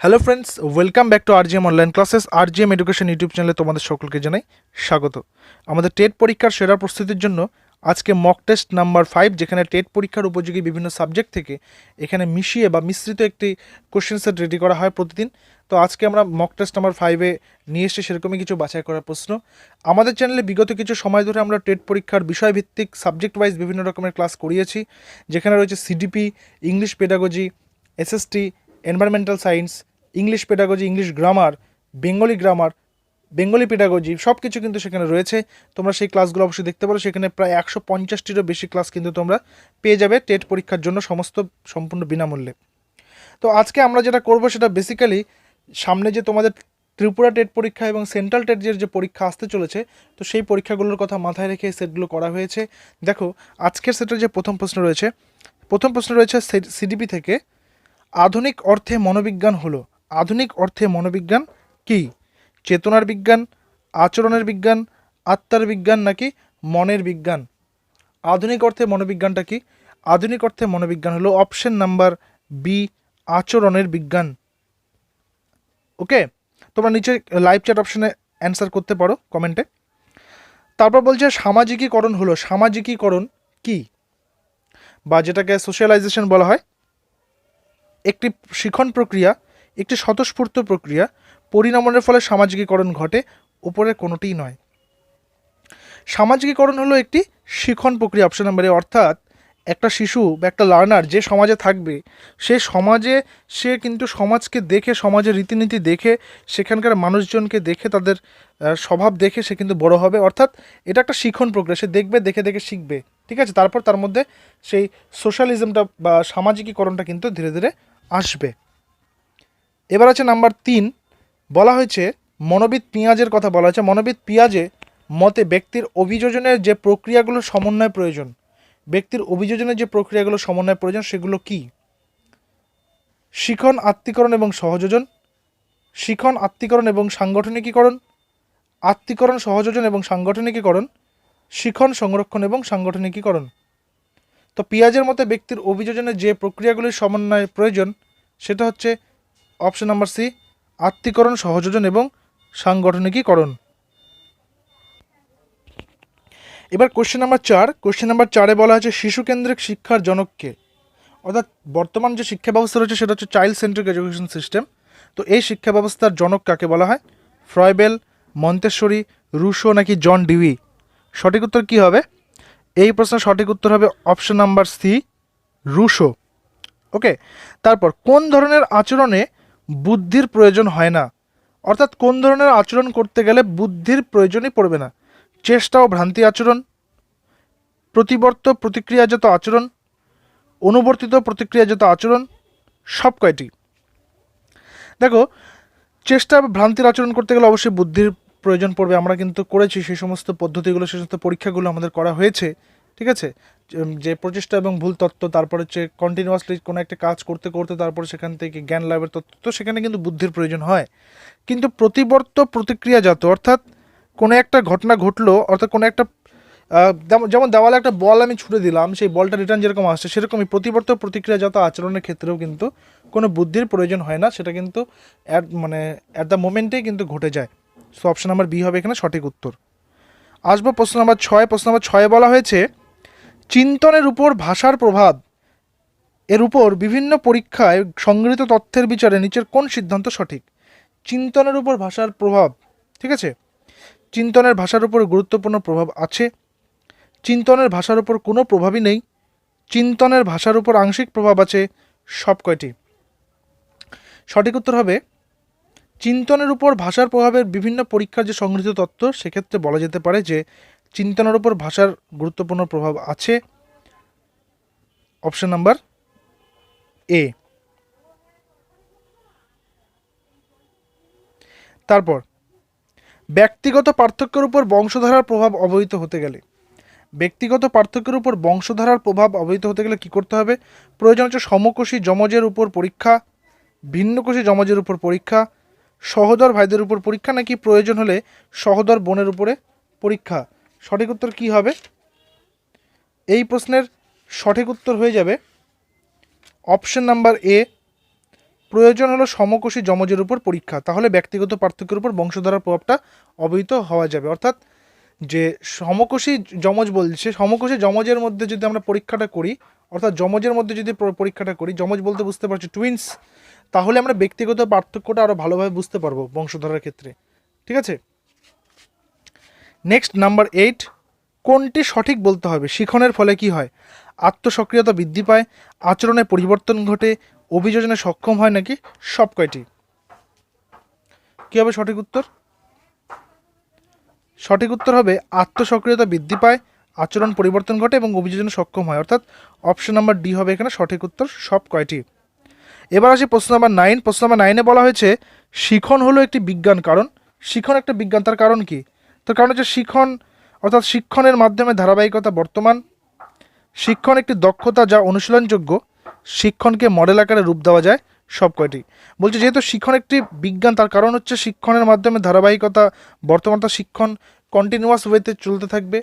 Hello friends, welcome back to RGM online classes. RGM education YouTube চ্যানেলে তোমাদের সকলকে জানাই স্বাগত। আমাদের টেট পরীক্ষার সেরা প্রস্তুতির জন্য আজকে মক টেস্ট নাম্বার 5, যেখানে টেট পরীক্ষার উপযোগী বিভিন্ন সাবজেক্ট থেকে এখানে মিশিয়ে বা মিশ্রিত একটি কোশ্চেন সেট রেডি করা হয় প্রতিদিন। তো আজকে আমরা মক টেস্ট নাম্বার 5-এ নিয়ে এসে সেরকমই কিছু বাছাই করার প্রশ্ন। আমাদের চ্যানেলে বিগত কিছু সময় ধরে আমরা টেট পরীক্ষার বিষয়ভিত্তিক সাবজেক্ট ওয়াইজ বিভিন্ন রকমের ক্লাস করিয়েছি, যেখানে রয়েছে CDP, English pedagogy, SST, environmental science, English pedagogy, English grammar, Bengali pedagogy, সব কিছু কিন্তু সেখানে রয়েছে। তোমরা সেই ক্লাসগুলো অবশ্যই দেখতে পারো। সেখানে প্রায় 150টিরও বেশি ক্লাস কিন্তু তোমরা পেয়ে যাবে টেট পরীক্ষার জন্য সম্পূর্ণ বিনামূল্যে। তো আজকে আমরা যেটা করব সেটা বেসিক্যালি সামনে যে তোমাদের ত্রিপুরা টেট পরীক্ষা এবং সেন্ট্রাল টেটের যে পরীক্ষা আসতে চলেছে, তো সেই পরীক্ষাগুলোর কথা মাথায় রেখে সেটগুলো করা হয়েছে। দেখো, আজকের সেটের যে প্রথম প্রশ্ন রয়েছে সিডিপি থেকে, আধুনিক অর্থে মনোবিজ্ঞান হলো। আধুনিক অর্থে মনোবিজ্ঞান কি? চেতনার বিজ্ঞান, আচরণের বিজ্ঞান, আত্মার বিজ্ঞান নাকি মনের বিজ্ঞান? আধুনিক অর্থে মনোবিজ্ঞানটা কি? আধুনিক অর্থে মনোবিজ্ঞান হলো অপশন নাম্বার বি, আচরণের বিজ্ঞান। ওকে, তোমরা নিচে লাইভ চ্যাট অপশনে অ্যান্সার করতে পারো কমেন্টে। তারপর বলছে সামাজিকীকরণ হলো। সামাজিকীকরণ কি, বা যেটাকে সোশ্যালাইজেশন বলা হয়, একটি শিখন প্রক্রিয়া, একটি স্বতঃস্ফূর্ত প্রক্রিয়া, পরিণামনের ফলে সামাজিকীকরণ ঘটে, উপরের কোনোটিই নয়। সামাজিকীকরণ হলো একটি শিখন প্রক্রিয়া, অপশন নাম্বার এ। অর্থাৎ একটা শিশু বা একটা লার্নার যে সমাজে থাকবে, সে কিন্তু সমাজকে দেখে, সমাজের রীতিনীতি দেখে, সেখানকার মানুষজনকে দেখে, তাদের স্বভাব দেখে সে কিন্তু বড় হবে। অর্থাৎ এটা একটা শিখন প্রক্রিয়া, সে দেখবে, দেখে দেখে শিখবে, ঠিক আছে? তারপর তার মধ্যে সেই সোশ্যালিজমটা বা সামাজিকীকরণটা কিন্তু ধীরে ধীরে আসবে। এবার আছে নাম্বার 3, বলা হয়েছে মনোবিদ পিঁয়াজের কথা বলা হয়েছে। মনোবিদ পিঁয়াজে মতে ব্যক্তির অভিযোজনের যে প্রক্রিয়াগুলোর সমন্বয় প্রয়োজন, সেগুলো কি? শিখন, আত্মীকরণ এবং সহযোজন, শিখন, আত্মীকরণ এবং সাংগঠনিকীকরণ, আত্মীকরণ, সহযোজন এবং সাংগঠনিকীকরণ, শিখন, সংরক্ষণ এবং সাংগঠনিকীকরণ। তো পিঁয়াজের মতে ব্যক্তির অভিযোজনের যে প্রক্রিয়াগুলির সমন্বয় প্রয়োজন, সেটা হচ্ছে অপশন নাম্বার সি, আত্মীকরণ, সহযোজন এবং সাংগঠনিকীকরণ। এবার কোশ্চেন নাম্বার 4-এ বলা আছে শিশুকেন্দ্রিক শিক্ষার জনককে। অর্থাৎ বর্তমান যে শিক্ষা ব্যবস্থা রয়েছে সেটা হচ্ছে চাইল্ড সেন্ট্রিক এডুকেশন সিস্টেম। তো এই শিক্ষা ব্যবস্থার জনক কাকে বলা হয়? ফ্রয়েবেল, মন্তেশ্বরী, রুশো নাকি জন ডিউই? সঠিক উত্তর কী হবে? এই প্রশ্নের সঠিক উত্তর হবে অপশন নাম্বার সি, রুশো। ওকে, তারপর কোন ধরনের আচরণে বুদ্ধির প্রয়োজন হয় না? অর্থাৎ কোন ধরনের আচরণ করতে গেলে বুদ্ধির প্রয়োজনই পড়বে না? চেষ্টা ও ভ্রান্তি আচরণ, প্রতিবর্ত প্রতিক্রিয়াজাত আচরণ, অনুবর্তিত প্রতিক্রিয়াজাত আচরণ, সব কয়টি? দেখো, চেষ্টা বা ভ্রান্তির আচরণ করতে গেলে অবশ্যই বুদ্ধির প্রয়োজন পড়বে। আমরা কিন্তু করেছি সেই সমস্ত পদ্ধতিগুলো, সেই সমস্ত পরীক্ষাগুলো আমাদের করা হয়েছে, ঠিক আছে? যে প্রচেষ্টা এবং ভুল তত্ত্ব, তারপর হচ্ছে কন্টিনিউয়াসলি কোনো একটা কাজ করতে করতে তারপর সেখান থেকে জ্ঞান লাভের তত্ত্ব, তো সেখানে কিন্তু বুদ্ধির প্রয়োজন হয়। কিন্তু প্রতিবর্ত প্রতিক্রিয়াজাত, অর্থাৎ কোনো একটা ঘটনা ঘটলো, অর্থাৎ কোনো একটা যেমন দেওয়ালে একটা বল আমি ছুড়ে দিলাম, সেই বলটা রিটার্ন যেরকম আসছে, সেরকমই প্রতিবর্ত প্রতিক্রিয়াজাত আচরণের ক্ষেত্রেও কিন্তু কোনো বুদ্ধির প্রয়োজন হয় না। সেটা কিন্তু অ্যাট দ্য মোমেন্টেই কিন্তু ঘটে যায়। সো অপশন নাম্বার বি হবে এখানে সঠিক উত্তর। আসবো প্রশ্ন নাম্বার 6। বলা হয়েছে চিন্তনের উপর ভাষার প্রভাব এর উপর বিভিন্ন পরীক্ষায় সংগৃহীত তথ্যের বিচারে নিচের কোন সিদ্ধান্ত সঠিক? চিন্তনের উপর ভাষার প্রভাব, ঠিক আছে? চিন্তনের ভাষার উপর গুরুত্বপূর্ণ প্রভাব আছে, চিন্তনের ভাষার উপর কোনো প্রভাবই নেই, চিন্তনের ভাষার উপর আংশিক প্রভাব আছে, সব কয়টি? সঠিক উত্তর হবে চিন্তনের উপর ভাষার প্রভাবের বিভিন্ন পরীক্ষার যে সংগৃহীত তথ্য, সেক্ষেত্রে বলা যেতে পারে যে চিন্তনের উপর ভাষার গুরুত্বপূর্ণ প্রভাব আছে, অপশন নাম্বার এ। তারপর ব্যক্তিগত পার্থক্যের উপর বংশধারার প্রভাব অবহিত হতে গেলে, ব্যক্তিগত পার্থক্যের উপর বংশধারার প্রভাব অবহিত হতে গেলে কী করতে হবে? প্রয়োজন হচ্ছে সমকোষী যমজের উপর পরীক্ষা, ভিন্নকোষী যমজের উপর পরীক্ষা, সহোদর ভাইদের উপর পরীক্ষা, নাকি প্রয়োজন হলে সহোদর বোনের উপরে পরীক্ষা? সঠিক উত্তর কী হবে? এই প্রশ্নের সঠিক উত্তর হয়ে যাবে অপশন নাম্বার এ, প্রয়োজন হলো সমকোষী যমজের উপর পরীক্ষা, তাহলে ব্যক্তিগত পার্থক্যের উপর বংশধারার প্রভাবটা অবহিত হওয়া যাবে। অর্থাৎ যে সমকোষী যমজ বলছে, সমকোষী যমজের মধ্যে যদি আমরা পরীক্ষাটা করি, অর্থাৎ যমজের মধ্যে যদি পরীক্ষাটা করি, যমজ বলতে বুঝতে পারছি টুইন্স, তাহলে আমরা ব্যক্তিগত পার্থক্যটা আরও ভালোভাবে বুঝতে পারবো বংশধারার ক্ষেত্রে। ঠিক আছে, নেক্সট নাম্বার 8, কোনটি সঠিক বলতে হবে? শিখনের ফলে কি হয়? আত্মসক্রিয়তা বৃদ্ধি পায়, আচরণে পরিবর্তন ঘটে, অভিযোজনে সক্ষম হয়, নাকি সব কয়টি? কী হবে সঠিক উত্তর? সঠিক উত্তর হবে আত্মসক্রিয়তা বৃদ্ধি পায়, আচরণ পরিবর্তন ঘটে এবং অভিযোজনে সক্ষম হয়, অর্থাৎ অপশন নাম্বার ডি হবে এখানে সঠিক উত্তর, সব কয়টি। এবার আসি প্রশ্ন নাম্বার 9। প্রশ্ন নাম্বার 9-এ বলা হয়েছে শিখন হলো একটি বিজ্ঞান, কারণ শিখন একটা বিজ্ঞান, তার কারণ কি? তার কারণ হচ্ছে শিখন অর্থাৎ শিক্ষণের মাধ্যমে ধারাবাহিকতা বর্তমান, শিক্ষণ একটি দক্ষতা যা অনুশীলনযোগ্য, শিক্ষণকে মডেল আকারে রূপ দেওয়া যায়, সব কয়টি? বলছে যেহেতু শিক্ষণ একটি বিজ্ঞান, তার কারণ হচ্ছে শিক্ষণের মাধ্যমে ধারাবাহিকতা বর্তমান, তার শিক্ষণ কন্টিনিউয়াস ওয়েতে চলতে থাকবে,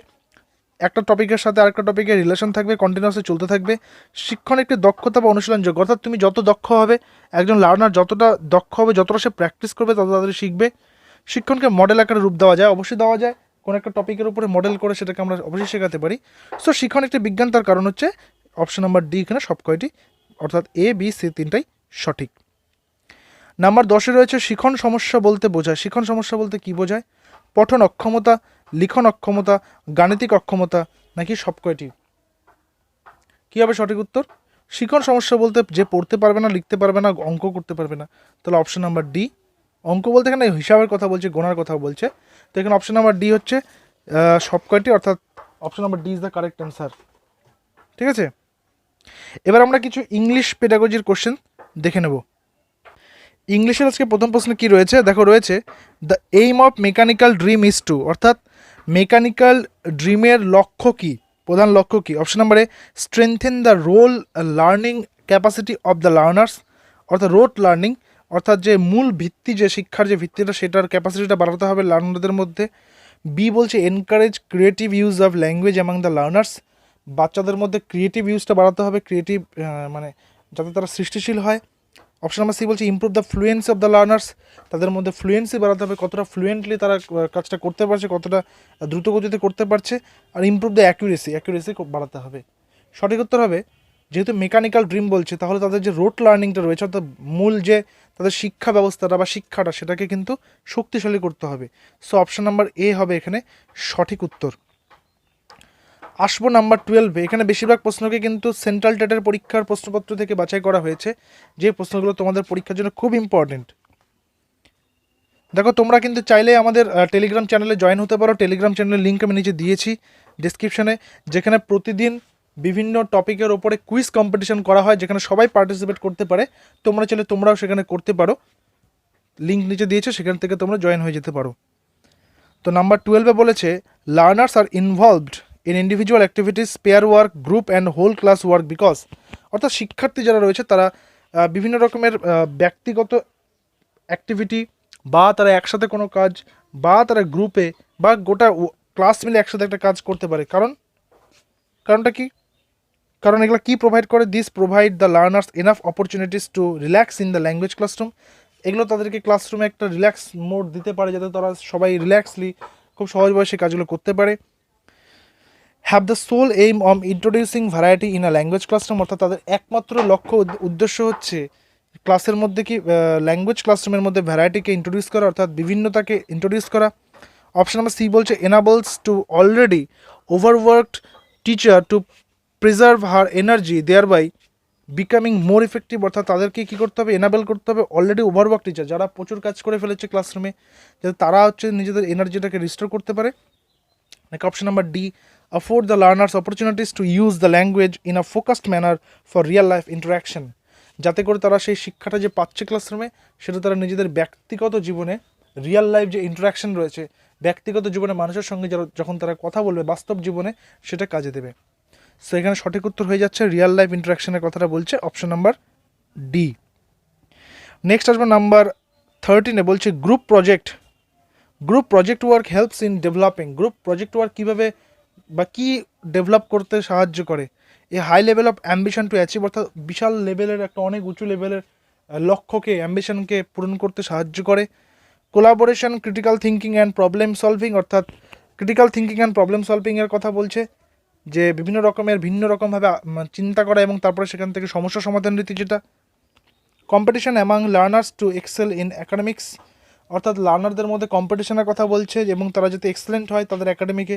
একটা টপিকের সাথে আরেকটা টপিকের রিলেশন থাকবে, কন্টিনিউয়াসলি চলতে থাকবে। শিক্ষণ একটি দক্ষতা বা অনুশীলনযোগ্য, অর্থাৎ তুমি যত দক্ষ হবে, একজন লার্নার যতটা দক্ষ হবে, যতটা সে প্র্যাকটিস করবে তত তাড়াতাড়ি শিখবে। শিক্ষণকে মডেল আকারে রূপ দেওয়া যায়, অবশ্যই দেওয়া যায়, কোনো একটা টপিকের উপরে মডেল করে সেটাকে আমরা অবশ্যই শেখাতে পারি। সো শিক্ষণ একটি বিজ্ঞান, তার কারণ হচ্ছে অপশন নাম্বার ডি এখানে সব কয়টি, অর্থাৎ এ বি সি তিনটাই সঠিক। নাম্বার 10-এ রয়েছে শিখন সমস্যা বলতে বোঝায়। শিখন সমস্যা বলতে কি বোঝায়? পঠন অক্ষমতা, লিখন অক্ষমতা, গাণিতিক অক্ষমতা, নাকি সব কয়টি? কী হবে সঠিক উত্তর? শিখন সমস্যা বলতে যে পড়তে পারবে না, লিখতে পারবে না, অঙ্ক করতে পারবে না, তাহলে অপশন নাম্বার ডি। অঙ্ক বলতে এখানে হিসাবের কথা বলছে, গোনার কথা বলছে, তো এখানে অপশন নাম্বার ডি হচ্ছে সব কয়টি, অর্থাৎ option number D is the correct answer. ঠিক আছে, এবার আমরা কিছু ইংলিশ পেডাগজির কোশ্চেন দেখে নেব। ইংলিশের আজকে প্রথম প্রশ্ন কি রয়েছে দেখো, রয়েছে the aim of mechanical dream is to, অর্থাৎ মেকানিক্যাল ড্রিমের লক্ষ্য কি, প্রধান লক্ষ্য কি? Option number A strengthen the role learning capacity of the learners, অর্থাৎ রোট লার্নিং, অর্থাৎ যে মূল ভিত্তি, যে শিক্ষার যে ভিত্তিটা সেটার ক্যাপাসিটিটা বাড়াতে হবে লার্নারদের মধ্যে। বি বলছে encourage creative use of language among the learners, বাচ্চাদের মধ্যে ক্রিয়েটিভ ইউজটা বাড়াতে হবে, ক্রিয়েটিভ মানে যাতে তারা সৃষ্টিশীল হয়। অপশন নাম্বার সি বলছে improve the fluency of the learners, তাদের মধ্যে ফ্লুয়েন্সি বাড়াতে হবে, কতটা ফ্লুয়েন্টলি তারা কাজটা করতে পারছে, কতটা দ্রুত গতিতে করতে পারছে। আর ইমপ্রুভ দ্য অ্যাকুরেসি বাড়াতে হবে। সঠিক উত্তর হবে, যেহেতু মেকানিক্যাল ড্রিম বলছে, তাহলে তাদের যে রোট লার্নিংটা রয়েছে, অর্থাৎ মূল যে তাদের শিক্ষা ব্যবস্থাটা বা শিক্ষাটা, সেটাকে কিন্তু শক্তিশালী করতে হবে। সো অপশন নাম্বার এ হবে এখানে সঠিক উত্তর। আসবো নাম্বার 12। এখানে বেশিরভাগ প্রশ্নকে কিন্তু সেন্ট্রাল টেটের পরীক্ষার প্রশ্নপত্র থেকে বাছাই করা হয়েছে, যে প্রশ্নগুলো তোমাদের পরীক্ষার জন্য খুব ইম্পর্টেন্ট। দেখো তোমরা কিন্তু চাইলে আমাদের টেলিগ্রাম চ্যানেলে জয়েন হতে পারো। টেলিগ্রাম চ্যানেলের লিঙ্ক আমি নিচে দিয়েছি ডিসক্রিপশনে, যেখানে প্রতিদিন বিভিন্ন টপিকের ওপরে কুইজ কম্পিটিশন করা হয়, যেখানে সবাই পার্টিসিপেট করতে পারে। তোমরা চাইলে তোমরাও সেখানে করতে পারো, লিঙ্ক নিচে দিয়েছে, সেখান থেকে তোমরা জয়েন হয়ে যেতে পারো। তো নাম্বার 12-এ বলেছে learners are involved in individual activities, pair work, group and whole class work because, অর্থাৎ শিক্ষার্থী যারা রয়েছে তারা বিভিন্ন রকমের ব্যক্তিগত অ্যাক্টিভিটি, বা তারা একসাথে কোনো কাজ, বা তারা গ্রুপে বা গোটা ক্লাস মিলে একসাথে একটা কাজ করতে পারে। কারণটা কি? কারণ এগুলো কি প্রোভাইড করে? This provide the learners enough opportunities to relax in the language classroom. এগুলো তাদেরকে ক্লাসরুমে একটা রিল্যাক্স মোড দিতে পারে, যাতে তারা সবাই রিল্যাক্সলি খুব সহজ বয়সে কাজগুলো করতে পারে। Have the sole aim of introducing variety in a language classroom, অর্থাৎ তাদের একমাত্র লক্ষ্য উদ্দেশ্য হচ্ছে ক্লাসের মধ্যে কি ল্যাঙ্গুয়েজ ক্লাসরুমের মধ্যে ভ্যারাইটিকে ইন্ট্রোডিউস করা, অর্থাৎ বিভিন্নতাকে ইন্ট্রোডিউস করা। অপশন নাম্বার সি বলছে enables to already overworked teacher to preserve her energy thereby becoming more effective, অর্থাৎ তাদেরকে কী করতে হবে? এনাবেল করতে হবে অলরেডি ওভারওয়ার্ক টিচার, যারা প্রচুর কাজ করে ফেলেছে ক্লাসরুমে, যাতে তারা হচ্ছে নিজেদের এনার্জিটাকে রিস্টোর করতে পারে। নাকি option number D afford the learners opportunities to use the language in a focused manner for real life interaction, যাতে করে তারা সেই শিক্ষাটা যে পাচ্ছে ক্লাসরুমে, সেটা তারা নিজেদের ব্যক্তিগত জীবনে রিয়েল লাইফ যে ইন্টারাকশন রয়েছে, ব্যক্তিগত জীবনে মানুষের সঙ্গে যখন তারা কথা বলবে বাস্তব জীবনে, সেটা কাজে দেবে। সো এখানে সঠিক উত্তর হয়ে যাচ্ছে রিয়েল লাইফ ইন্টারাকশনের কথাটা বলছে অপশন নাম্বার ডি। নেক্সট আসবে নাম্বার 13-এ বলছে group project work helps in developing. Group project work কীভাবে বা কী ডেভেলপ করতে সাহায্য করে? A high level of ambition to achieve, অর্থাৎ বিশাল লেভেলের একটা অনেক উঁচু লেভেলের লক্ষ্যকে, অ্যাম্বিশনকে পূরণ করতে সাহায্য করে। Collaboration, critical thinking and problem solving, অর্থাৎ ক্রিটিক্যাল থিঙ্কিং অ্যান্ড প্রবলেম সলভিংয়ের কথা বলছে, যে বিভিন্ন রকমের ভিন্ন রকমভাবে চিন্তা করা এবং তারপরে সেখান থেকে সমস্যা সমাধান রীতি যেটা। Competition among learners to excel in academics, অর্থাৎ লার্নারদের মধ্যে কম্পিটিশনের কথা বলছে এবং তারা যাতে এক্সেলেন্ট হয় তাদের একাডেমিকে।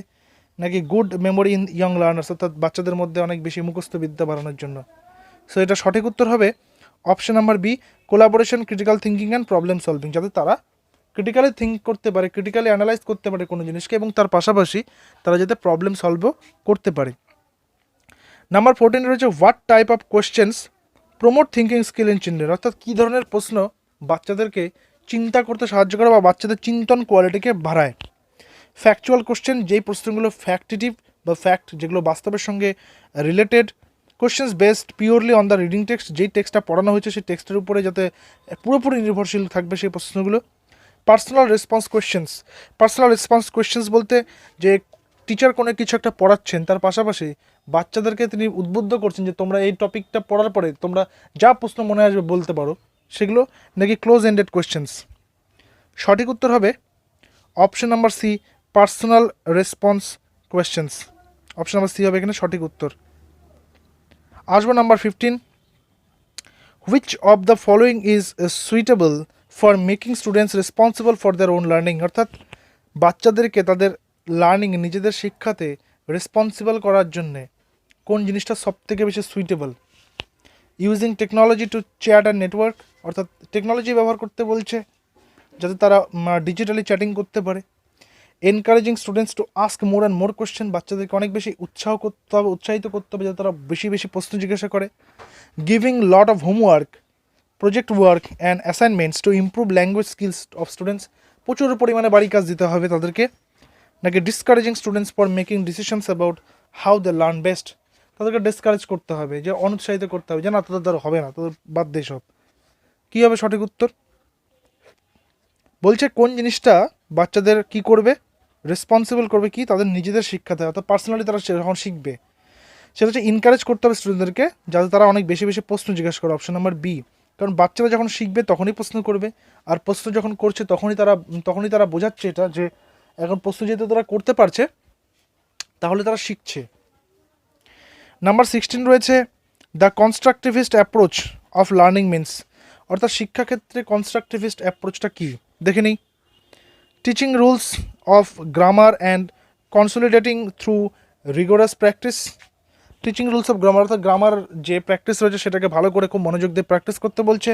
নাকি good memory in young learners, অর্থাৎ বাচ্চাদের মধ্যে অনেক বেশি মুখস্থ বিদ্যা বাড়ানোর জন্য। সো এটা সঠিক উত্তর হবে option number B, collaboration, critical thinking and problem solving, যাতে তারা ক্রিটিক্যালি থিঙ্ক করতে পারে, ক্রিটিক্যালি অ্যানালাইজ করতে পারে কোনো জিনিসকে এবং তার পাশাপাশি তারা যাতে প্রবলেম সলভও করতে পারে। নাম্বার 14 রয়েছে what type of questions promote thinking skill in children, অর্থাৎ কী ধরনের প্রশ্ন বাচ্চাদেরকে চিন্তা করতে সাহায্য করে বা বাচ্চাদের চিন্তন কোয়ালিটিকে বাড়ায়। ফ্যাকচুয়াল কোশ্চেন, যেই প্রশ্নগুলো ফ্যাক্টিটিভ বা ফ্যাক্ট, যেগুলো বাস্তবের সঙ্গে related. Questions based purely on the reading text, যেই টেক্সটটা পড়ানো হয়েছে সেই টেক্সটের উপরে যাতে পুরোপুরি নির্ভরশীল থাকবে সেই প্রশ্নগুলো। Personal response questions, personal response questions বলতে যে টিচার কোনো কিছু একটা পড়াচ্ছেন তার পাশাপাশি বাচ্চাদেরকে তিনি উদ্বুদ্ধ করছেন যে তোমরা এই টপিকটা পড়ার পরে তোমরা যা প্রশ্ন মনে আসবে বলতে পারো, সেগুলো নাকি ক্লোজ এন্ডেড কোয়েশ্চেন্স। সঠিক উত্তর হবে option number C, personal response questions. Option number C হবে এখানে সঠিক উত্তর। আসবো number 15, which of the following is suitable for making students responsible for their own learning, অর্থাৎ বাচ্চাদেরকে তাদের লার্নিং, নিজেদের শিক্ষাতে রেসপন্সিবল করার জন্যে কোন জিনিসটা সবথেকে বেশি suitable. Using technology to chat and network, অর্থাৎ টেকনোলজি ব্যবহার করতে বলছে যাতে তারা ডিজিটালি চ্যাটিং করতে পারে। Encouraging students to ask more and more question, বাচ্চাদেরকে অনেক বেশি উৎসাহিত করতে হবে যাতে তারা বেশি বেশি প্রশ্ন জিজ্ঞাসা করে। Giving lot of homework, project work and assignments to improve language skills of students, প্রচুর পরিমাণে বাড়ি কাজ দিতে হবে তাদেরকে। নাকি discouraging students for making decisions about how they learn best, তাদেরকে ডিসকারেজ করতে হবে, যে অনুৎসাহিত করতে হবে যে না তাদের দ্বারা হবে না, তাদের বাদ দিয়ে সব। কী হবে সঠিক উত্তর? বলছে কোন জিনিসটা বাচ্চাদের কি করবে, রেসপন্সিবল করবে, কি তাদের নিজেদের শিক্ষাতে, অর্থাৎ পার্সোনালি তারা যখন শিখবে সেটা হচ্ছে ইনকারেজ করতে হবে স্টুডেন্টদেরকে যাতে তারা অনেক বেশি বেশি প্রশ্ন জিজ্ঞাসা করে। অপশন নাম্বার বি, কারণ বাচ্চারা যখন শিখবে তখনই প্রশ্ন করবে, আর প্রশ্ন যখন করছে তখনই তারা বোঝাচ্ছে এটা যে এখন প্রশ্ন যেহেতু তারা করতে পারছে তাহলে তারা শিখছে। নাম্বার 16 রয়েছে the constructivist approach of learning means, অর্থাৎ শিক্ষাক্ষেত্রে কনস্ট্রাকটিভিস্ট অ্যাপ্রোচটা কী দেখে নিই। Teaching rules of grammar and consolidating through rigorous practice, teaching rules of grammar, অর্থাৎ গ্রামার যে প্র্যাকটিস রয়েছে সেটাকে ভালো করে খুব মনোযোগ দিয়ে প্র্যাকটিস করতে বলছে।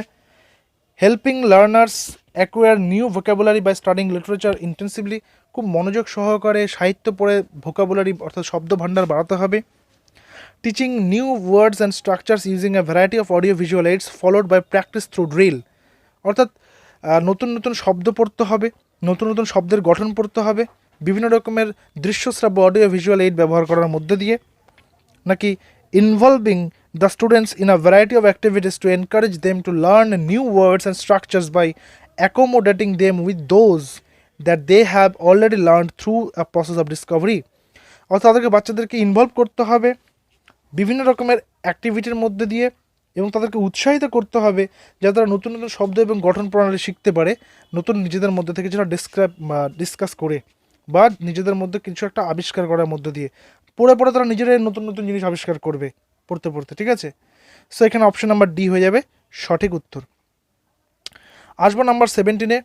Helping learners acquire new vocabulary by studying literature intensively, খুব মনোযোগ সহকারে সাহিত্য পড়ে ভোকাবুলারি অর্থাৎ শব্দ ভাণ্ডার বাড়াতে হবে। Teaching new words and structures using a variety of audio visual aids followed by practice through drill, অর্থাৎ নতুন নতুন শব্দ পড়তে হবে, নতুন নতুন শব্দের গঠন পড়তে হবে বিভিন্ন রকমের দৃশ্যশ্রাব্য অডিও ভিজুয়াল এইড ব্যবহার করার মধ্যে দিয়ে। নাকি involving the students in a variety of activities to encourage them to learn new words and structures by accommodating them with those that they have already learn through a process of discovery, অর্থাৎ তাদেরকে বাচ্চাদেরকে involve করতে হবে বিভিন্ন রকমের অ্যাক্টিভিটির মধ্যে দিয়ে এবং তাদেরকে উৎসাহিত করতে হবে যাতে তারা নতুন নতুন শব্দ এবং গঠন প্রণালী শিখতে পারে, নতুন নিজেদের মধ্যে থেকে যেটা ডিসকাস করে বা নিজেদের মধ্যে কিছু একটা আবিষ্কার করার মধ্যে দিয়ে পড়ে পড়ে তারা নিজেরাই নতুন নতুন জিনিস আবিষ্কার করবে পড়তে পড়তে, ঠিক আছে। সো এখানে অপশন নাম্বার ডি হয়ে যাবে সঠিক উত্তর। আসবো নাম্বার 17-এ।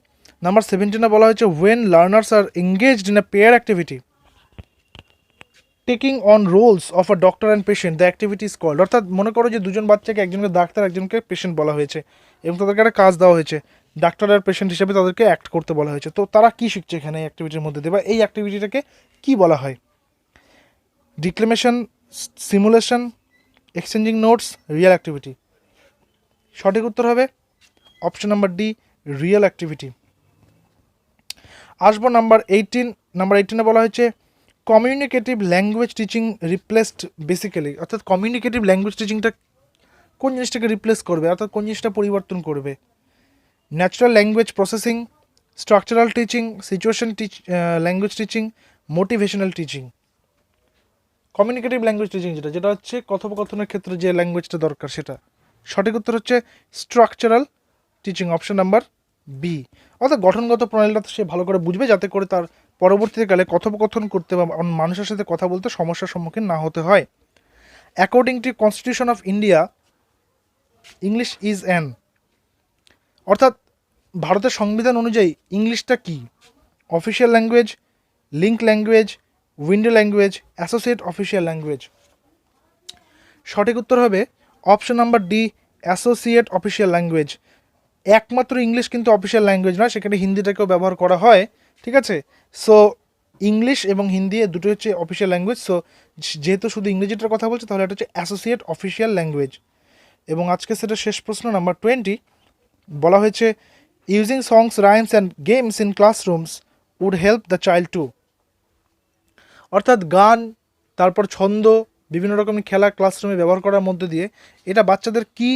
নাম্বার 17-এ বলা হয়েছে when learners are engaged in a pair activity taking on roles of a doctor and patient the activity is called, অর্থাৎ মনে করো যে দুজন বাচ্চাকে, একজনকে ডাক্তার একজনকে পেশেন্ট বলা হয়েছে এবং তাদেরকে একটা কাজ দেওয়া হয়েছে, ডাক্তার আর পেশেন্ট হিসেবে তাদেরকে অ্যাক্ট করতে বলা হয়েছে। তো তারা কী শিখছে এখানে এই অ্যাক্টিভিটির মধ্যে দিয়ে, বা এই অ্যাক্টিভিটিটাকে কী বলা হয়? Declamation, simulation, exchanging notes, real activity. সঠিক উত্তর হবে option number D, real activity. আসবো নাম্বার 18। নাম্বার 18-এ বলা হয়েছে communicative language teaching replaced basically, অর্থাৎ কমিউনিকেটিভ ল্যাঙ্গুয়েজ টিচিংটা কোন জিনিসটাকে রিপ্লেস করবে, অর্থাৎ কোন জিনিসটা পরিবর্তন করবে? Natural language processing, structural teaching, situation language teaching, motivational teaching. Communicative language teaching যেটা হচ্ছে কথোপকথনের ক্ষেত্রে যে ল্যাঙ্গুয়েজটা দরকার সেটা। সঠিক উত্তর হচ্ছে structural teaching, option number B. অর্থাৎ গঠনগত প্রণালীটা সে ভালো করে বুঝবে, যাতে করে তার পরবর্তীকালে কথোপকথন করতে বা মানুষের সাথে কথা বলতে সমস্যার সম্মুখীন না হতে হয়। According to constitution of India, English is an, অর্থাৎ ভারতের সংবিধান অনুযায়ী ইংলিশটা কি? Official language, link language, window language, associate official language. সঠিক উত্তর হবে option number D, associate official language. একমাত্র ইংলিশ কিন্তু অফিসিয়াল ল্যাঙ্গুয়েজ নয়, সেখানে হিন্দিটাকেও ব্যবহার করা হয়, ঠিক আছে? সো ইংলিশ এবং হিন্দি দুটো হচ্ছে অফিসিয়াল ল্যাঙ্গুয়েজ। সো যেহেতু শুধু ইংরেজিটার কথা বলছে, তাহলে এটা হচ্ছে অ্যাসোসিয়েট অফিসিয়াল ল্যাঙ্গুয়েজ। এবং আজকে সেটা শেষ প্রশ্ন নাম্বার 20, বলা হয়েছে using songs, rhymes and games in classrooms would help the child to, অর্থাৎ গান, তারপর ছন্দ, বিভিন্ন রকমের খেলা ক্লাসরুমে ব্যবহার করার মধ্যে দিয়ে এটা বাচ্চাদের কি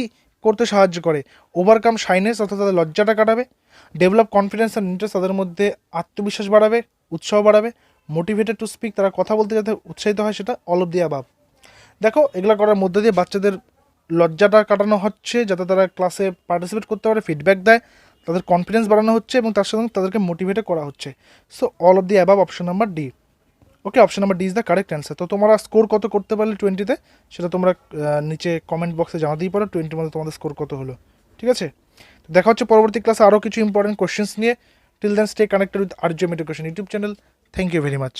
করতে সাহায্য করে? ওভারকাম শাইনেস, অর্থাৎ তাদের লজ্জাটা কাটাবে, ডেভেলপ কনফিডেন্স অ্যান্ড ইন্টারেস্ট, তাদের মধ্যে আত্মবিশ্বাস বাড়াবে, উৎসাহ বাড়াবে, মোটিভেটেড টু স্পিক, তারা কথা বলতে যাতে উৎসাহিত হয়, সেটা অল অফ দি অ্যাবাভ। দেখো, এগুলো করার মধ্যে দিয়ে বাচ্চাদের লজ্জাটা কাটানো হচ্ছে, যাতে তারা ক্লাসে পার্টিসিপেট করতে পারে, ফিডব্যাক দেয়, তাদের কনফিডেন্স বাড়ানো হচ্ছে এবং তার সঙ্গে তাদেরকে মোটিভেটও করা হচ্ছে। So all of the above, option number D. Okay, option number D is the correct answer. তো তোমরা স্কোর কত করতে পারলে 20-তে, সেটা তোমরা নিচে কমেন্ট বক্সে জানাতেই পারো 20-র মধ্যে তোমাদের স্কোর কত হলো, ঠিক আছে? তো দেখা হচ্ছে পরবর্তী ক্লাসে আরও কিছু ইম্পর্টেন্ট কোশ্চেন্স নিয়ে। Till then stay connected with আরজেম education YouTube channel. Thank you very much.